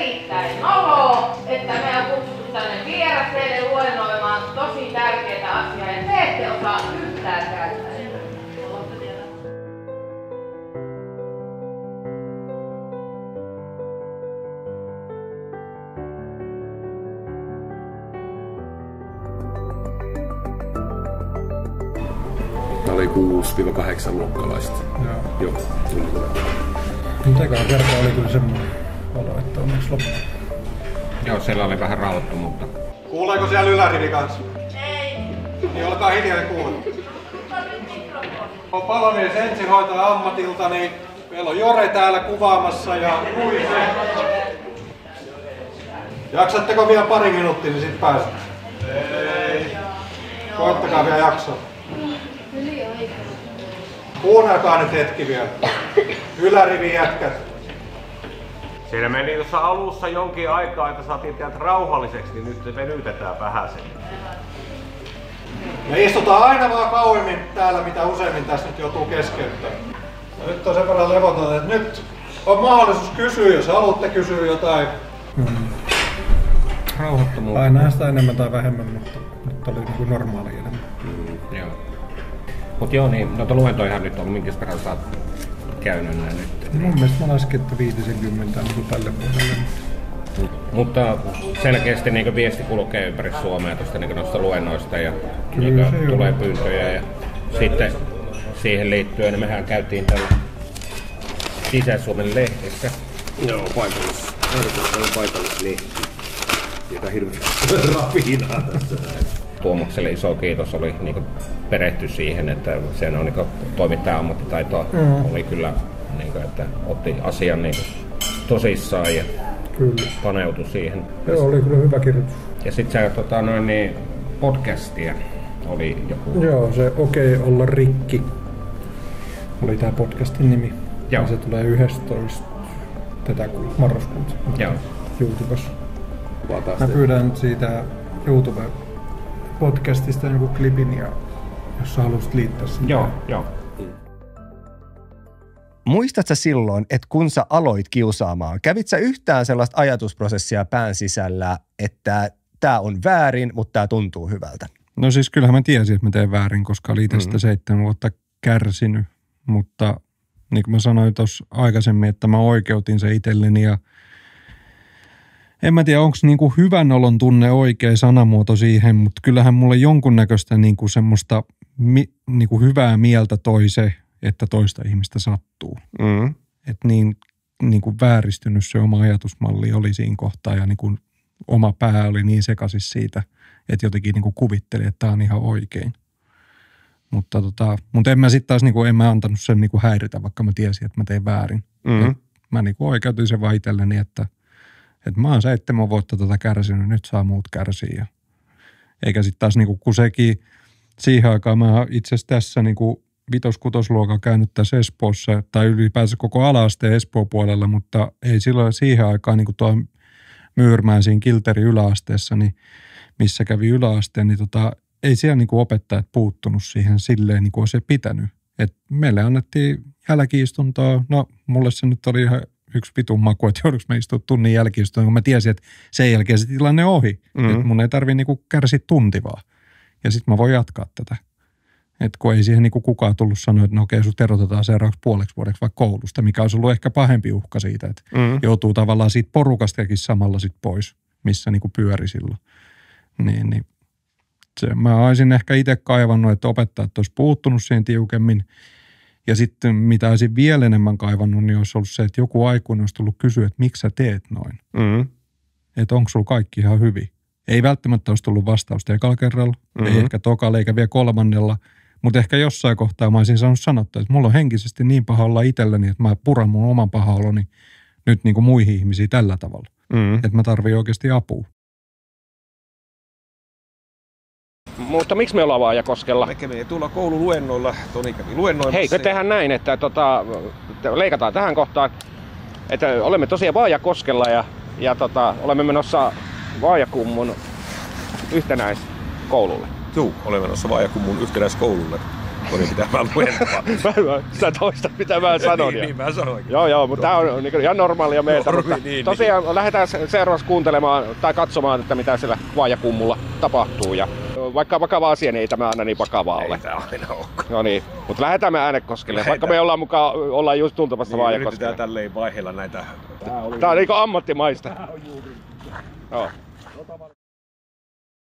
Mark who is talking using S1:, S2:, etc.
S1: erittäin noloa, että me on kutsuttu tänne vieras teille luennoimaan tosi tärkeitä asiaa ja te ette osaa yhtään käyttää.
S2: Tämä oli 6-8 luokkalaista. Joo. Tuli hyvä.
S3: Mutta ekaan kertaa oli kyllä semmoinen olo, että onneksi loppu.
S4: Joo, siellä oli vähän rauhoittunutta.
S5: Kuuleeko siellä ylärivi kanssa?
S1: Ei.
S5: Niin olkaa hiljaa ja kuule. Palomies ensihoitaja ammatilta, niin meillä on Jore täällä kuvaamassa ja Luise. Jaksatteko vielä pari minuuttia, niin sit pääset? Ei. Koittakaa vielä jaksaa. Kuunnelkaa nyt hetki vielä. Ylärivi jätkät.
S4: Siinä meni tuossa alussa jonkin aikaa, että saatiin teidät rauhalliseksi, niin nyt se venytetään vähäsen.
S5: Me istutaan aina vaan kauemmin täällä, mitä useimmin tässä nyt joutuu keskeyttämään. Ja nyt on sen verran levoton, että nyt on mahdollisuus kysyä, jos haluatte kysyä jotain.
S4: Rauhoittomuutta.
S3: Aina sitä enemmän tai vähemmän, mutta nyt oli niin kuin normaali enemmän.
S4: Joo. Mut joo, niin noita luentojahan nyt on minkä verran sä oot käynyt näin nyt.
S3: Mun mielestä mä laskin, että 50 on niin tälle vuodelle.
S4: Mutta selkeästi niin viesti kulkee ympäri Suomea tuosta niin noista luennoista ja niin tulee pyyntöjä. Ja sitten siihen liittyen niin mehän käytiin tällä Sisä-Suomen lehdessä.
S2: Joo, paikallislehti. Joka hirveästi ravinaa tässä näin.
S4: Tuomokselle iso kiitos, oli niin perehty siihen, että sen on niin toimittajan ammattitaitoa oli kyllä, niin kuin, että otti asian niin tosissaan ja
S3: kyllä
S4: paneutui siihen.
S3: Joo, oli kyllä hyvä kirjoitus.
S4: Ja sitten se niin podcastia oli joku.
S3: Joo, se Okei olla rikki oli tää podcastin nimi.
S4: Joo.
S3: Ja se tulee 11. tätä marraskuuta.
S4: Joo.
S3: YouTubessa. Mä pyydän siitä YouTube-podcastista joku klipin, ja jos sä haluaisit liittää sen.
S4: Joo.
S6: Muistatko silloin, että kun sä aloit kiusaamaan, kävit sä yhtään sellaista ajatusprosessia pään sisällä, että tää on väärin, mutta tää tuntuu hyvältä?
S3: No siis kyllähän mä tiesin, että mä teen väärin, koska olin itse sitä 7 vuotta kärsinyt, mutta niin kuin mä sanoin tuossa aikaisemmin, että mä oikeutin sen itselleni ja en mä tiedä, onko niinku hyvän olon tunne oikea sanamuoto siihen, mutta kyllähän mulle jonkunnäköistä niinku semmoista niinku hyvää mieltä toi se, että toista ihmistä sattuu. Että niinku vääristynyt se oma ajatusmalli oli siinä kohtaa ja niinku oma pää oli niin sekaisin siitä, että jotenkin niinku kuvitteli, että tämä on ihan oikein. Mutta en mä sitten taas niinku, en mä antanut sen niinku häiritä, vaikka mä tiesin, että mä tein väärin. Mä niinku oikeutin sen vaan itselleni, että mä oon 7 vuotta tätä kärsinyt, nyt saa muut kärsiä. Eikä sitten taas niinku, kun sekin siihen aikaan mä itse asiassa tässä niinku 5-6 käynyt tässä Espoossa, tai ylipäänsä koko ala-asteen Espoon puolella, mutta ei silloin siihen aikaan niinku tuo Myyrmään siinä Kilterin yläasteessa, niin missä kävi yläasteen, niin ei siellä niinku opettajat puuttunut siihen silleen niin kuin olisi pitänyt. Et meille annettiin jälki-istuntoa, no mulle se nyt oli ihan yksi vitun maku, että joudunko mä istua tunnin jälki-istuntoa, kun mä tiesin, että sen jälkeen se tilanne ohi. Että mun ei tarvitse niinku kärsiä tunti vaan. Ja sitten mä voin jatkaa tätä. Että kun ei siihen niinku kukaan tullut sanoa, että no okei, sut erotetaan seuraavaksi puoleksi vuodeksi vaikka koulusta, mikä olisi ollut ehkä pahempi uhka siitä, että joutuu tavallaan siitä porukastakin samalla sit pois, missä niinku pyöri silloin. Niin. Mä olisin ehkä itse kaivannut, että opettajat olisi puuttunut siihen tiukemmin. Ja sitten mitä olisin vielä enemmän kaivannut, niin olisi ollut se, että joku aikuinen olisi tullut kysyä, että miksi sä teet noin. Että onko sulla kaikki ihan hyvin. Ei välttämättä olisi tullut vastausta ekalla kerralla, ei ehkä tokalla eikä vielä 3. Mutta ehkä jossain kohtaa mä olisin saanut sanottua, että mulla on henkisesti niin paha olla itselleni, että mä puran mun oman paha oloni nyt niin kuin muihin ihmisiin tällä tavalla. Että mä tarvitsen oikeasti apua.
S4: Mutta miksi me ollaan Vaajakoskella?
S2: Me kävi tuolla koululuennoilla, Toni kävi luennoimassa.
S4: Hei, tehdään näin, että leikataan tähän kohtaan, että olemme tosiaan Vaajakoskella ja olemme menossa Vaajakummun yhtenäiskoululle.
S2: Joo, olemme menossa Vaajakummun yhtenäiskoululle.
S7: Oli pitää vaan luentaa.
S8: Sä toistat mitä mä sanon.
S7: Niin mä sanoinkin.
S8: Joo, mutta tää on niin ihan normaalia meiltä.
S7: Niin,
S8: tosiaan lähdetään seuraavaksi kuuntelemaan tai katsomaan, että mitä siellä Vaajakummulla tapahtuu. Ja vaikka vakava asia, niin ei tämä aina niin vakavaa ole.
S7: Ei tää aina ole.
S8: No niin, mutta lähdetään me Äänekoskelle, vaikka me ollaan just tuntumassa
S7: niin,
S8: Vaajakoskelle.
S7: yritetään tälleen vaiheilla näitä.
S8: Tää on niinku ammattimaista.
S7: Tää on juuri.
S8: Joo.